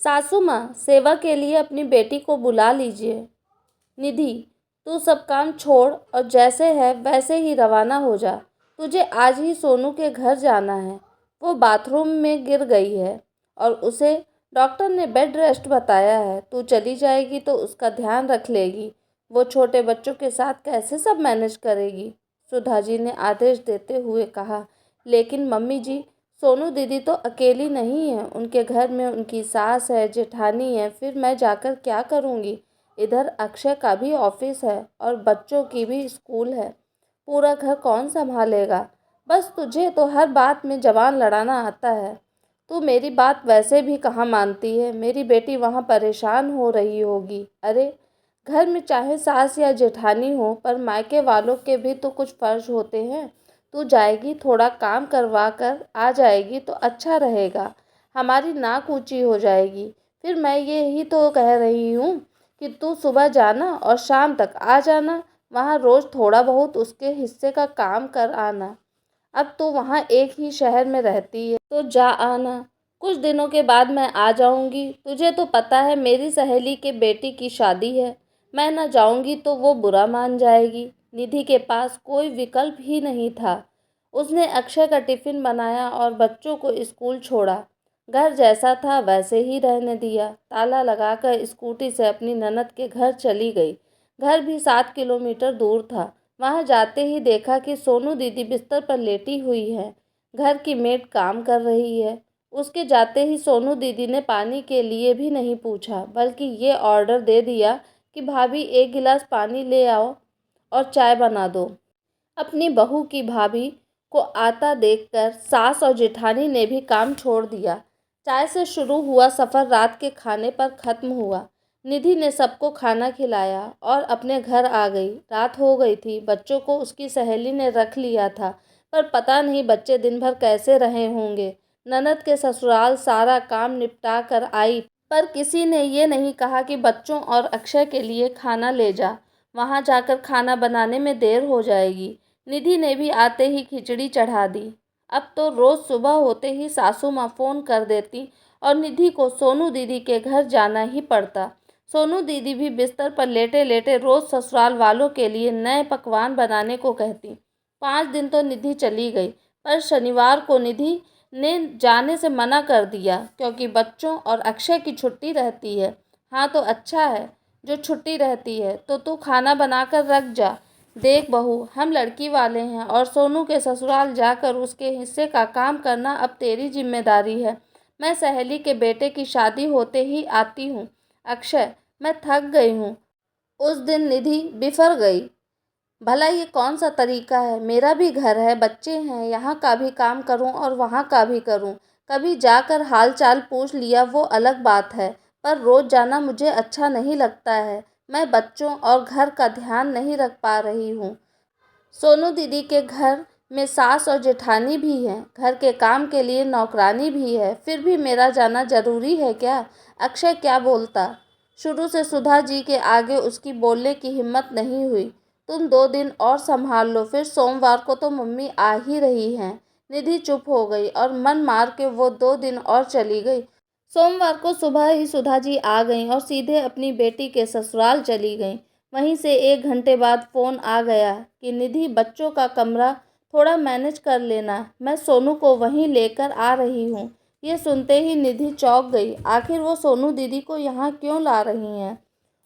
सासू माँ, सेवा के लिए अपनी बेटी को बुला लीजिए। निधि, तू सब काम छोड़ और जैसे है वैसे ही रवाना हो जा। तुझे आज ही सोनू के घर जाना है। वो बाथरूम में गिर गई है और उसे डॉक्टर ने बेड रेस्ट बताया है। तू चली जाएगी तो उसका ध्यान रख लेगी। वो छोटे बच्चों के साथ कैसे सब मैनेज करेगी? सुधा जी ने आदेश देते हुए कहा। लेकिन मम्मी जी, सोनू दीदी तो अकेली नहीं है। उनके घर में उनकी सास है, जेठानी है। फिर मैं जाकर क्या करूँगी? इधर अक्षय का भी ऑफिस है और बच्चों की भी स्कूल है। पूरा घर कौन संभालेगा? बस तुझे तो हर बात में जबान लड़ाना आता है। तू मेरी बात वैसे भी कहाँ मानती है। मेरी बेटी वहाँ परेशान हो रही होगी। अरे, घर में चाहे सास या जेठानी हो, पर मायके वालों के भी तो कुछ फर्ज होते हैं। तू जाएगी, थोड़ा काम करवा कर आ जाएगी तो अच्छा रहेगा। हमारी नाक ऊंची हो जाएगी। फिर मैं यही तो कह रही हूँ कि तू सुबह जाना और शाम तक आ जाना। वहाँ रोज़ थोड़ा बहुत उसके हिस्से का काम कर आना। अब तो वहाँ एक ही शहर में रहती है तो जा आना। कुछ दिनों के बाद मैं आ जाऊँगी। तुझे तो पता है मेरी सहेली के बेटी की शादी है। मैं न जाऊँगी तो वो बुरा मान जाएगी। निधि के पास कोई विकल्प ही नहीं था। उसने अक्षय का टिफ़िन बनाया और बच्चों को स्कूल छोड़ा। घर जैसा था वैसे ही रहने दिया। ताला लगाकर स्कूटी से अपनी ननद के घर चली गई। घर भी 7 किलोमीटर दूर था। वहां जाते ही देखा कि सोनू दीदी बिस्तर पर लेटी हुई है। घर की मेड काम कर रही है। उसके जाते ही सोनू दीदी ने पानी के लिए भी नहीं पूछा, बल्कि ये ऑर्डर दे दिया कि भाभी 1 गिलास पानी ले आओ और चाय बना दो। अपनी बहू की भाभी को आता देखकर सास और जेठानी ने भी काम छोड़ दिया। चाय से शुरू हुआ सफ़र रात के खाने पर ख़त्म हुआ। निधि ने सबको खाना खिलाया और अपने घर आ गई। रात हो गई थी। बच्चों को उसकी सहेली ने रख लिया था, पर पता नहीं बच्चे दिन भर कैसे रहे होंगे। ननद के ससुराल सारा काम निपटा कर आई, पर किसी ने ये नहीं कहा कि बच्चों और अक्षय के लिए खाना ले जा। वहाँ जाकर खाना बनाने में देर हो जाएगी। निधि ने भी आते ही खिचड़ी चढ़ा दी। अब तो रोज़ सुबह होते ही सासू माँ फ़ोन कर देती और निधि को सोनू दीदी के घर जाना ही पड़ता। सोनू दीदी भी बिस्तर पर लेटे लेटे रोज़ ससुराल वालों के लिए नए पकवान बनाने को कहती। 5 दिन तो निधि चली गई, पर शनिवार को निधि ने जाने से मना कर दिया क्योंकि बच्चों और अक्षय की छुट्टी रहती है। हाँ तो अच्छा है जो छुट्टी रहती है, तो तू खाना बनाकर रख जा। देख बहू, हम लड़की वाले हैं और सोनू के ससुराल जाकर उसके हिस्से का काम करना अब तेरी जिम्मेदारी है। मैं सहेली के बेटे की शादी होते ही आती हूँ। अक्षय, मैं थक गई हूँ। उस दिन निधि बिफर गई। भला ये कौन सा तरीका है? मेरा भी घर है, बच्चे हैं, यहाँ का भी काम करूँ और वहाँ का भी करूँ। कभी जाकर हाल चाल पूछ लिया वो अलग बात है, पर रोज़ जाना मुझे अच्छा नहीं लगता है। मैं बच्चों और घर का ध्यान नहीं रख पा रही हूँ। सोनू दीदी के घर में सास और जेठानी भी हैं, घर के काम के लिए नौकरानी भी है। फिर भी मेरा जाना जरूरी है क्या? अक्षय क्या बोलता? शुरू से सुधा जी के आगे उसकी बोलने की हिम्मत नहीं हुई। तुम 2 दिन और संभाल लो, फिर सोमवार को तो मम्मी आ ही रही हैं। निधि चुप हो गई और मन मार के वो 2 दिन और चली गई। सोमवार को सुबह ही सुधा जी आ गईं और सीधे अपनी बेटी के ससुराल चली गईं। वहीं से 1 घंटे बाद फ़ोन आ गया कि निधि, बच्चों का कमरा थोड़ा मैनेज कर लेना, मैं सोनू को वहीं लेकर आ रही हूँ। ये सुनते ही निधि चौंक गई। आखिर वो सोनू दीदी को यहाँ क्यों ला रही हैं?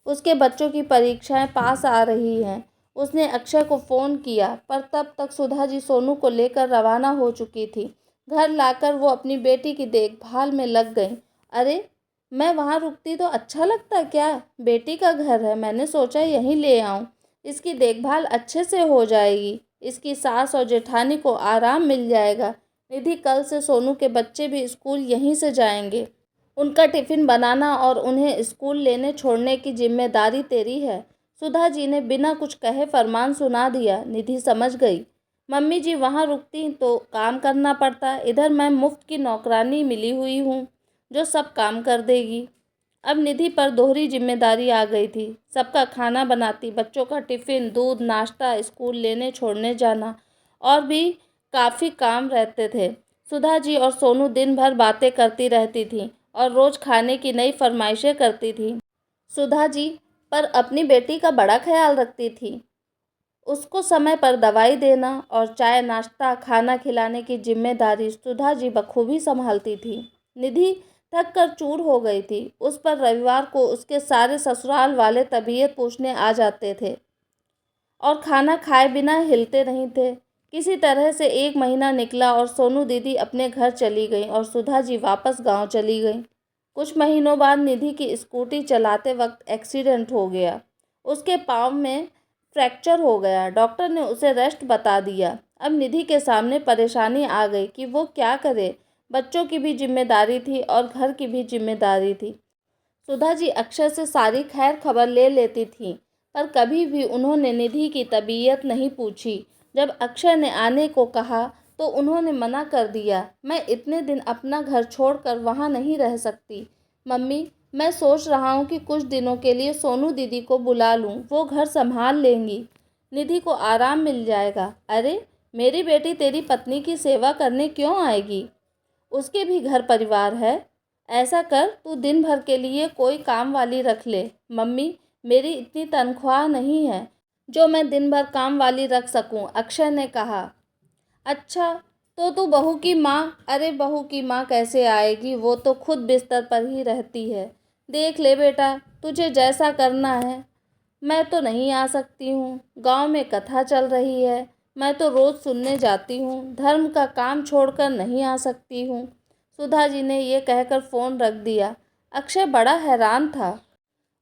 उसके बच्चों की परीक्षाएं पास आ रही हैं। उसने अक्षय को फ़ोन किया, पर तब तक सुधा जी सोनू को लेकर रवाना हो चुकी थी। घर लाकर वो अपनी बेटी की देखभाल में लग गई। अरे, मैं वहाँ रुकती तो अच्छा लगता क्या? बेटी का घर है, मैंने सोचा यहीं ले आऊँ। इसकी देखभाल अच्छे से हो जाएगी। इसकी सास और जेठानी को आराम मिल जाएगा। निधि, कल से सोनू के बच्चे भी स्कूल यहीं से जाएंगे। उनका टिफ़िन बनाना और उन्हें स्कूल लेने छोड़ने की जिम्मेदारी तेरी है। सुधा जी ने बिना कुछ कहे फरमान सुना दिया। निधि समझ गई। मम्मी जी वहाँ रुकती तो काम करना पड़ता, इधर मैं मुफ्त की नौकरानी मिली हुई हूँ जो सब काम कर देगी। अब निधि पर दोहरी जिम्मेदारी आ गई थी। सबका खाना बनाती, बच्चों का टिफ़िन, दूध, नाश्ता, स्कूल लेने छोड़ने जाना, और भी काफ़ी काम रहते थे। सुधा जी और सोनू दिन भर बातें करती रहती थीं। और रोज़ खाने की नई फरमाइशें करती थी। सुधा जी पर अपनी बेटी का बड़ा ख्याल रखती थी। उसको समय पर दवाई देना और चाय नाश्ता खाना खिलाने की जिम्मेदारी सुधा जी बखूबी संभालती थी। निधि थक कर चूर हो गई थी। उस पर रविवार को उसके सारे ससुराल वाले तबीयत पूछने आ जाते थे और खाना खाए बिना हिलते नहीं थे। किसी तरह से 1 महीना निकला और सोनू दीदी अपने घर चली गई और सुधा जी वापस गांव चली गई। कुछ महीनों बाद निधि की स्कूटी चलाते वक्त एक्सीडेंट हो गया। उसके पाँव में फ्रैक्चर हो गया। डॉक्टर ने उसे रेस्ट बता दिया। अब निधि के सामने परेशानी आ गई कि वो क्या करे। बच्चों की भी जिम्मेदारी थी और घर की भी जिम्मेदारी थी। सुधा जी अक्षय से सारी खैर खबर ले लेती थीं, पर कभी भी उन्होंने निधि की तबीयत नहीं पूछी। जब अक्षय ने आने को कहा तो उन्होंने मना कर दिया। मैं इतने दिन अपना घर छोड़कर वहाँ नहीं रह सकती। मम्मी, मैं सोच रहा हूँ कि कुछ दिनों के लिए सोनू दीदी को बुला लूँ, वो घर संभाल लेंगी, निधि को आराम मिल जाएगा। अरे मेरी बेटी तेरी पत्नी की सेवा करने क्यों आएगी? उसके भी घर परिवार है। ऐसा कर, तू दिन भर के लिए कोई काम वाली रख ले। मम्मी, मेरी इतनी तनख्वाह नहीं है जो मैं दिन भर काम वाली रख सकूं, अक्षय ने कहा। अच्छा, तो तू बहू की माँ? अरे बहू की माँ कैसे आएगी, वो तो खुद बिस्तर पर ही रहती है। देख ले बेटा, तुझे जैसा करना है। मैं तो नहीं आ सकती हूँ। गांव में कथा चल रही है, मैं तो रोज़ सुनने जाती हूँ। धर्म का काम छोड़कर नहीं आ सकती हूँ। सुधा जी ने ये कहकर फ़ोन रख दिया। अक्षय बड़ा हैरान था।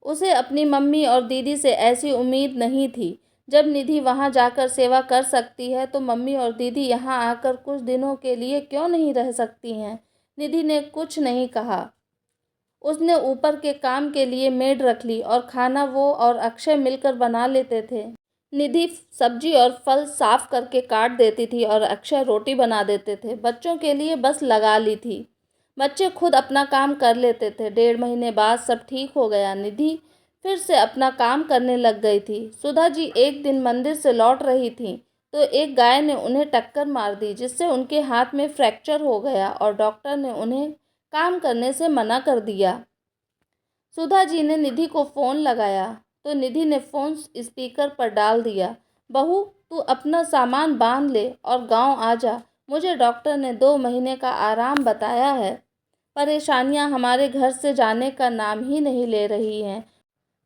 उसे अपनी मम्मी और दीदी से ऐसी उम्मीद नहीं थी। जब निधि वहाँ जाकर सेवा कर सकती है तो मम्मी और दीदी यहाँ आकर कुछ दिनों के लिए क्यों नहीं रह सकती हैं? निधि ने कुछ नहीं कहा। उसने ऊपर के काम के लिए मेड रख ली और खाना वो और अक्षय मिलकर बना लेते थे। निधि सब्जी और फल साफ करके काट देती थी और अक्षय रोटी बना देते थे। बच्चों के लिए बस लगा ली थी। बच्चे खुद अपना काम कर लेते थे। 1.5 महीने बाद सब ठीक हो गया। निधि फिर से अपना काम करने लग गई थी। सुधा जी एक दिन मंदिर से लौट रही थी तो एक गाय ने उन्हें टक्कर मार दी, जिससे उनके हाथ में फ्रैक्चर हो गया और डॉक्टर ने उन्हें काम करने से मना कर दिया। सुधा जी ने निधि को फ़ोन लगाया तो निधि ने फ़ोन स्पीकर पर डाल दिया। बहू, तू अपना सामान बांध ले और गांव आ जा। मुझे डॉक्टर ने 2 महीने का आराम बताया है। परेशानियां हमारे घर से जाने का नाम ही नहीं ले रही हैं।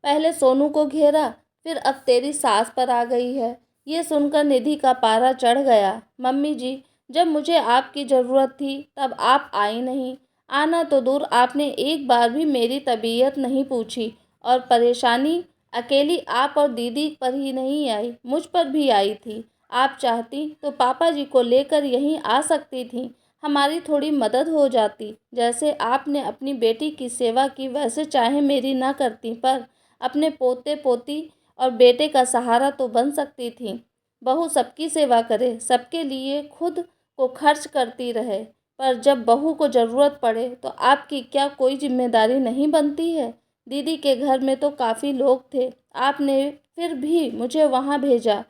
पहले सोनू को घेरा, फिर अब तेरी सास पर आ गई है। ये सुनकर निधि का पारा चढ़ गया। मम्मी जी, जब मुझे आपकी ज़रूरत थी तब आप आई नहीं। आना तो दूर, आपने एक बार भी मेरी तबीयत नहीं पूछी और परेशानी अकेली आप और दीदी पर ही नहीं आई, मुझ पर भी आई थी। आप चाहती तो पापा जी को लेकर यहीं आ सकती थीं। हमारी थोड़ी मदद हो जाती। जैसे आपने अपनी बेटी की सेवा की वैसे चाहे मेरी ना करती, पर अपने पोते पोती और बेटे का सहारा तो बन सकती थी। बहू सबकी सेवा करे, सबके लिए खुद को खर्च करती रहे, पर जब बहू को ज़रूरत पड़े तो आपकी क्या कोई जिम्मेदारी नहीं बनती है? दीदी के घर में तो काफ़ी लोग थे, आपने फिर भी मुझे वहाँ भेजा।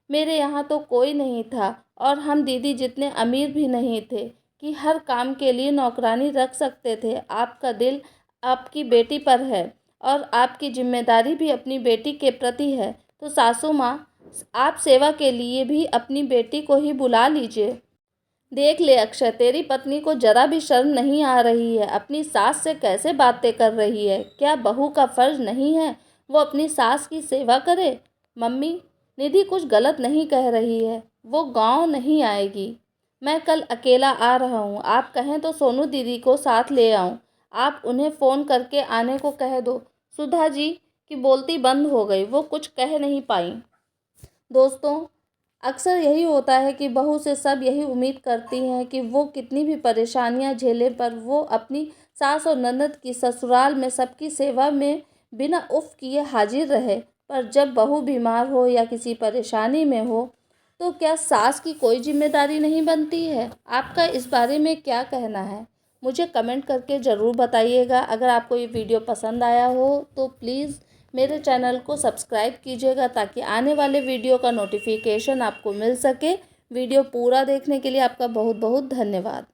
मेरे यहाँ तो कोई नहीं था और हम दीदी जितने अमीर भी नहीं थे कि हर काम के लिए नौकरानी रख सकते थे। आपका दिल आपकी बेटी पर है और आपकी जिम्मेदारी भी अपनी बेटी के प्रति है, तो सासू माँ, आप सेवा के लिए भी अपनी बेटी को ही बुला लीजिए। देख ले अक्षय, तेरी पत्नी को जरा भी शर्म नहीं आ रही है। अपनी सास से कैसे बातें कर रही है? क्या बहू का फर्ज नहीं है वो अपनी सास की सेवा करे? मम्मी, निधि कुछ गलत नहीं कह रही है। वो गांव नहीं आएगी। मैं कल अकेला आ रहा हूँ। आप कहें तो सोनू दीदी को साथ ले आऊँ। आप उन्हें फ़ोन करके आने को कह दो। सुधा जी की बोलती बंद हो गई। वो कुछ कह नहीं पाई। दोस्तों, अक्सर यही होता है कि बहू से सब यही उम्मीद करती हैं कि वो कितनी भी परेशानियां झेले, पर वो अपनी सास और ननद की ससुराल में सबकी सेवा में बिना उफ किए हाजिर रहे। पर जब बहू बीमार हो या किसी परेशानी में हो तो क्या सास की कोई जिम्मेदारी नहीं बनती है? आपका इस बारे में क्या कहना है? मुझे कमेंट करके ज़रूर बताइएगा। अगर आपको ये वीडियो पसंद आया हो तो प्लीज़ मेरे चैनल को सब्सक्राइब कीजिएगा ताकि आने वाले वीडियो का नोटिफिकेशन आपको मिल सके। वीडियो पूरा देखने के लिए आपका बहुत बहुत धन्यवाद।